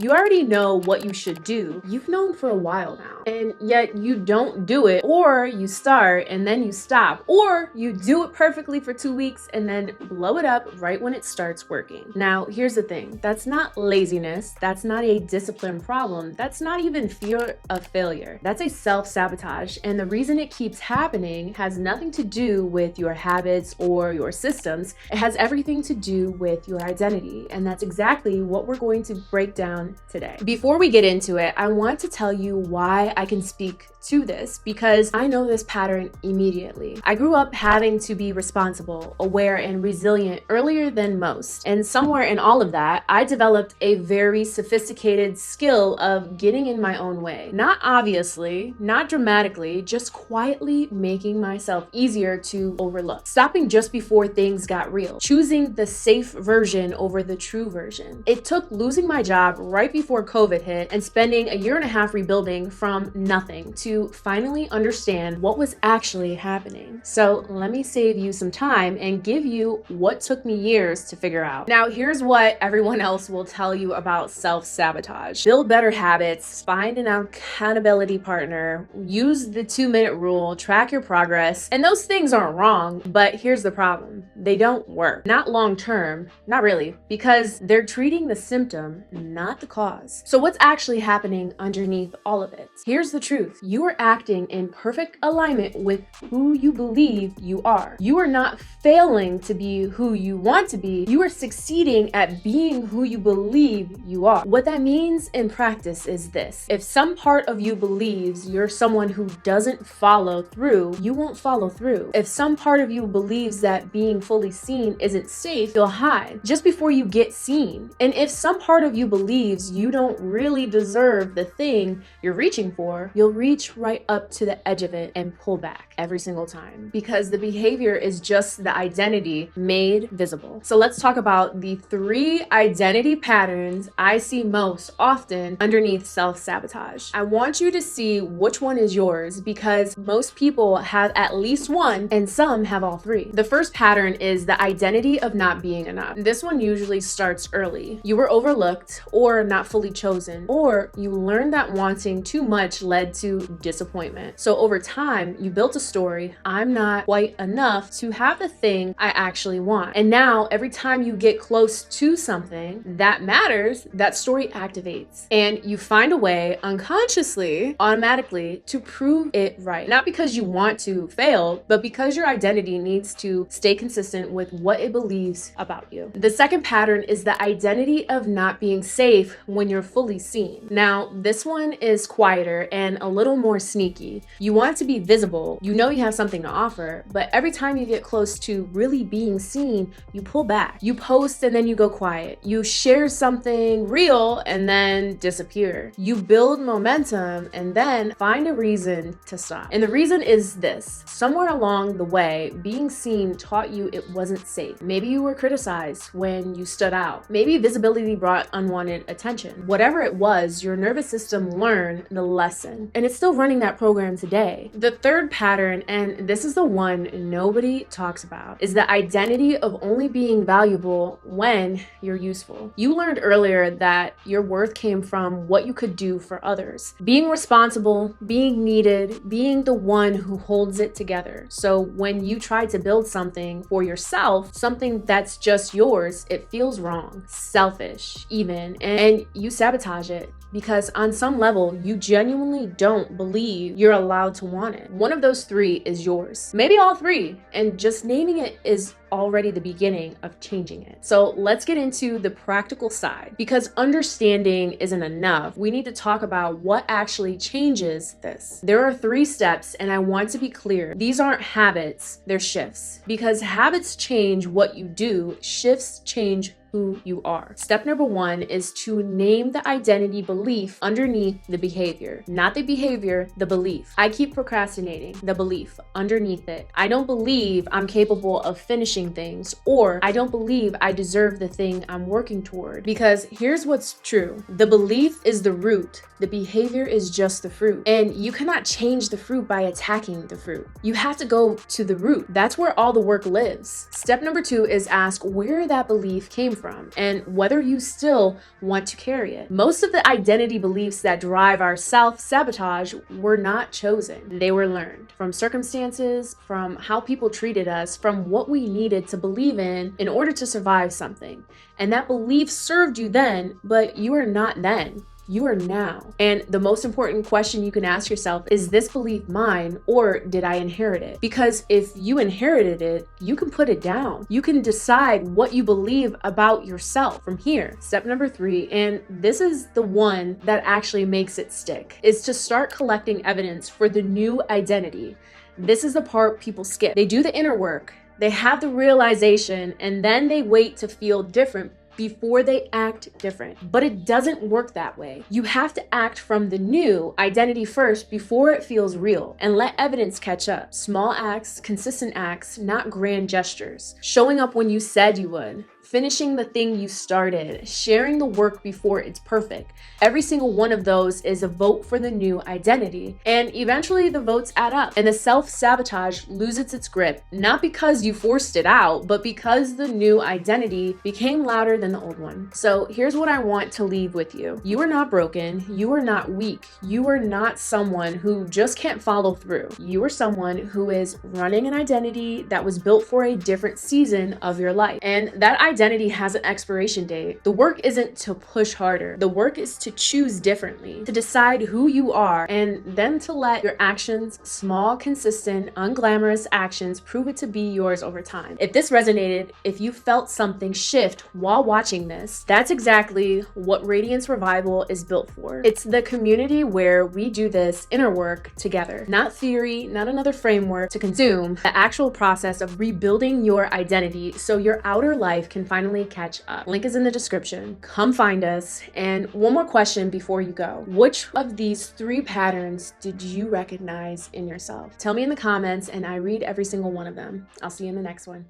You already know what you should do. You've known for a while now, and yet you don't do it, or you start and then you stop, or you do it perfectly for 2 weeks and then blow it up right when it starts working. Now, here's the thing. That's not laziness. That's not a discipline problem. That's not even fear of failure. That's a self-sabotage, and the reason it keeps happening has nothing to do with your habits or your systems. It has everything to do with your identity, and that's exactly what we're going to break down today. Before we get into it, I want to tell you why I can speak to this, because I know this pattern immediately. I grew up having to be responsible, aware, and resilient earlier than most. And somewhere in all of that, I developed a very sophisticated skill of getting in my own way. Not obviously, not dramatically, just quietly making myself easier to overlook. Stopping just before things got real. Choosing the safe version over the true version. It took losing my job right before COVID hit and spending a year and a half rebuilding from nothing to finally understand what was actually happening. So let me save you some time and give you what took me years to figure out. Now, here's what everyone else will tell you about self-sabotage. Build better habits, find an accountability partner, use the 2-minute rule, track your progress, and those things aren't wrong, but here's the problem. They don't work. Not long-term, not really, because they're treating the symptom, not the cause. So what's actually happening underneath all of it? Here's the truth. You are acting in perfect alignment with who you believe you are. You are not failing to be who you want to be. You are succeeding at being who you believe you are. What that means in practice is this. If some part of you believes you're someone who doesn't follow through, you won't follow through. If some part of you believes that being fully seen isn't safe, you'll hide just before you get seen. And if some part of you believes you don't really deserve the thing you're reaching for, you'll reach right up to the edge of it and pull back every single time, because the behavior is just the identity made visible. So let's talk about the 3 identity patterns I see most often underneath self-sabotage. I want you to see which one is yours, because most people have at least one and some have all 3. The first pattern is the identity of not being enough. This one usually starts early. You were overlooked or not fully chosen, or you learned that wanting too much led to disappointment. So over time, you built a story, I'm not quite enough to have the thing I actually want. And now every time you get close to something that matters, that story activates. And you find a way unconsciously, automatically, to prove it right. Not because you want to fail, but because your identity needs to stay consistent with what it believes about you. The second pattern is the identity of not being safe when you're fully seen. Now, this one is quieter and a little more sneaky. You want to be visible, you know you have something to offer, but every time you get close to really being seen, you pull back. You post and then you go quiet. You share something real and then disappear. You build momentum and then find a reason to stop. And the reason is this. Somewhere along the way, being seen taught you it wasn't safe. Maybe you were criticized when you stood out. Maybe visibility brought unwanted attention. Whatever it was, your nervous system learned the lesson, and it's still running that program today. The third pattern, and this is the one nobody talks about, is the identity of only being valuable when you're useful. You learned earlier that your worth came from what you could do for others. Being responsible, being needed, being the one who holds it together. So when you try to build something for yourself, something that's just yours, it feels wrong, selfish even, and you sabotage it. Because on some level, you genuinely don't believe you're allowed to want it. One of those 3 is yours. Maybe all 3, and just naming it is already the beginning of changing it. So let's get into the practical side, because understanding isn't enough. We need to talk about what actually changes this. There are 3 steps, and I want to be clear. These aren't habits, they're shifts. Because habits change what you do, shifts change who you are. Step number 1 is to name the identity belief underneath the behavior. Not the behavior, the belief. I keep procrastinating, the belief underneath it. I don't believe I'm capable of finishing things, or I don't believe I deserve the thing I'm working toward. Because here's what's true. The belief is the root. The behavior is just the fruit. And you cannot change the fruit by attacking the fruit. You have to go to the root. That's where all the work lives. Step number 2 is ask where that belief came from and whether you still want to carry it. Most of the identity beliefs that drive our self-sabotage were not chosen. They were learned from circumstances, from how people treated us, from what we needed to believe in order to survive something. And that belief served you then, but you are not then. You are now. And the most important question you can ask yourself is this belief mine or did I inherit it? Because if you inherited it, you can put it down. You can decide what you believe about yourself from here. Step number 3, and this is the one that actually makes it stick, is to start collecting evidence for the new identity. This is the part people skip. They do the inner work, they have the realization, and then they wait to feel different before they act different. But it doesn't work that way. You have to act from the new identity first before it feels real, and let evidence catch up. Small acts, consistent acts, not grand gestures. Showing up when you said you would. Finishing the thing you started, sharing the work before it's perfect. Every single one of those is a vote for the new identity. And eventually the votes add up and the self-sabotage loses its grip, not because you forced it out, but because the new identity became louder than the old one. So here's what I want to leave with you. You are not broken. You are not weak. You are not someone who just can't follow through. You are someone who is running an identity that was built for a different season of your life. And that identity has an expiration date. The work isn't to push harder. The work is to choose differently, to decide who you are, and then to let your actions, small, consistent, unglamorous actions, prove it to be yours over time. If this resonated, if you felt something shift while watching this, that's exactly what Radiance Revival is built for. It's the community where we do this inner work together. Not theory, not another framework to consume, the actual process of rebuilding your identity so your outer life can finally catch up. Link is in the description. Come find us. And one more question before you go. Which of these 3 patterns did you recognize in yourself? Tell me in the comments and I read every single one of them. I'll see you in the next one.